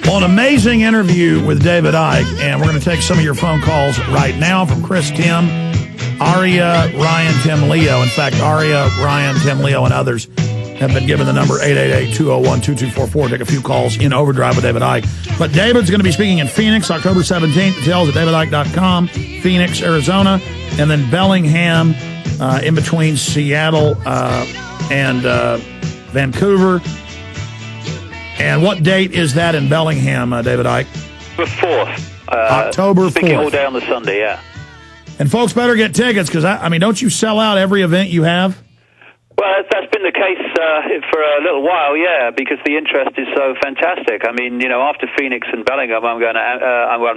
Well, an amazing interview with David Icke, and we're going to take some of your phone calls right now from Chris, Tim, Aria, Ryan, Tim, Leo. In fact, Aria, Ryan, Tim, Leo, and others have been given the number 888-201-2244. Take a few calls in Overdrive with David Icke. But David's going to be speaking in Phoenix, October 17th. Details at davidicke.com, Phoenix, Arizona, and then Bellingham, in between Seattle and Vancouver. And what date is that in Bellingham, David Icke? The 4th. October 4th. Speaking all day on the Sunday, yeah. And folks better get tickets because, I mean, don't you sell out every event you have? Well, that's been the case for a little while, yeah, because the interest is so fantastic. I mean, you know, after Phoenix and Bellingham, I'm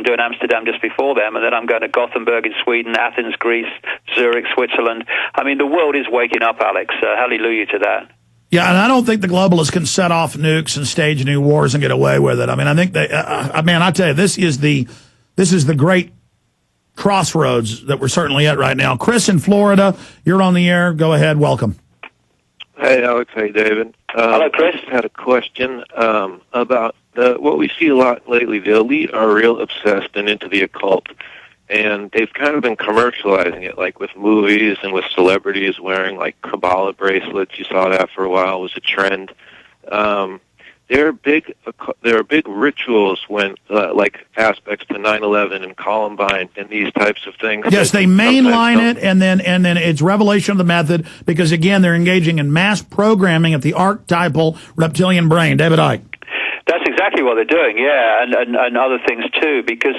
doing Amsterdam just before them, and then I'm going to Gothenburg in Sweden, Athens, Greece, Zurich, Switzerland. I mean, the world is waking up, Alex. Hallelujah to that. Yeah, and I don't think the globalists can set off nukes and stage new wars and get away with it. I mean, I think they, man, I tell you, this is the great crossroads that we're certainly at right now. Chris in Florida, you're on the air. Go ahead. Welcome. Hey, Alex. Hey, David. Hello, Chris. I just had a question about what we see a lot lately. The elite are real obsessed and into the occult, and they've kind of been commercializing it, like with movies and with celebrities wearing, like, Kabbalah bracelets. You saw that for a while. It was a trend. There are big rituals when, like, aspects to 9/11 and Columbine and these types of things. Yes, they mainline it, and then it's revelation of the method because, again, they're engaging in mass programming at the archetypal reptilian brain. David Icke. That's exactly what they're doing, yeah, and other things too, because,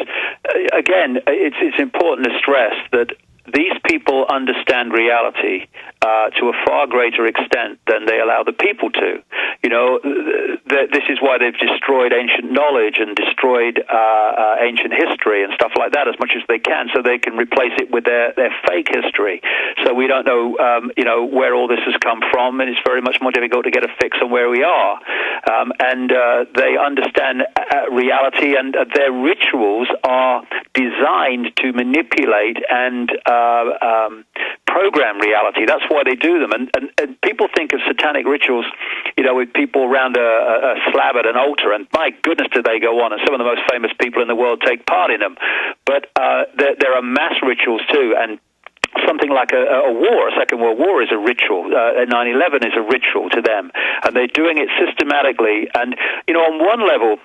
again, it's important to stress that these people understand reality to a far greater extent than they allow the people to. You know, this is why they've destroyed ancient knowledge and destroyed ancient history and stuff like that as much as they can, so they can replace it with their fake history. So we don't know, where all this has come from, and it's very much more difficult to get a fix on where we are. And they understand reality, and their rituals are designed to manipulate and program reality. That's why they do them. And people think of satanic rituals, with people around a slab at an altar, and my goodness, do they go on, and some of the most famous people in the world take part in them. But there are mass rituals too, and something like a war, a Second World War, is a ritual. 9/11 is a ritual to them, and they're doing it systematically. And, on one level,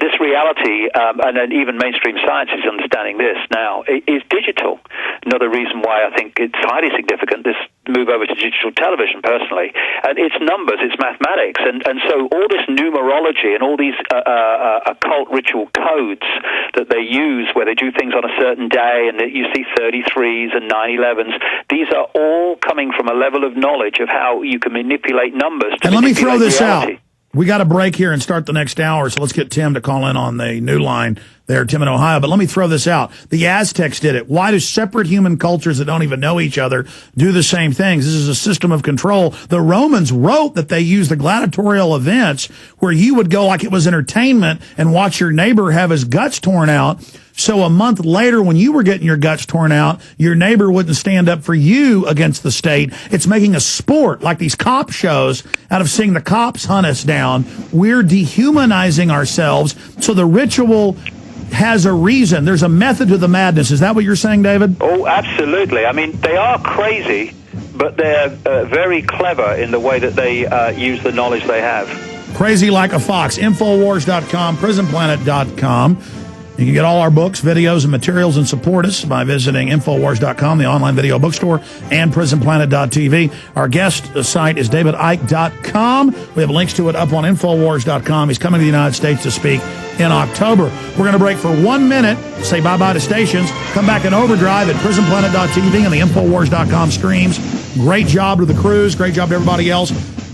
this reality, and then even mainstream science is understanding this now, is digital. Another reason why I think it's highly significant, this move over to digital television, personally. And it's numbers, it's mathematics. And so all this numerology and all these occult ritual codes that they use where they do things on a certain day, and you see 33s and 9/11s, these are all coming from a level of knowledge of how you can manipulate numbers to and let me throw this reality. out. We got a break here and start the next hour, so let's get Tim to call in on the new line there, Tim in Ohio. But let me throw this out. The Aztecs did it. Why do separate human cultures that don't even know each other do the same things? This is a system of control. The Romans wrote that they used the gladiatorial events where you would go like it was entertainment and watch your neighbor have his guts torn out. So a month later, when you were getting your guts torn out, your neighbor wouldn't stand up for you against the state. It's making a sport, like these cop shows, out of seeing the cops hunt us down. We're dehumanizing ourselves. So the ritual has a reason. There's a method to the madness. Is that what you're saying, David? Oh, absolutely. I mean, they are crazy, but they're very clever in the way that they use the knowledge they have. Crazy like a fox. Infowars.com, prisonplanet.com. You can get all our books, videos, and materials and support us by visiting Infowars.com, the online video bookstore, and PrisonPlanet.tv. Our guest site is DavidIcke.com. We have links to it up on Infowars.com. He's coming to the United States to speak in October. We're going to break for 1 minute, say bye-bye to stations, come back in overdrive at PrisonPlanet.tv and the Infowars.com streams. Great job to the crews. Great job to everybody else.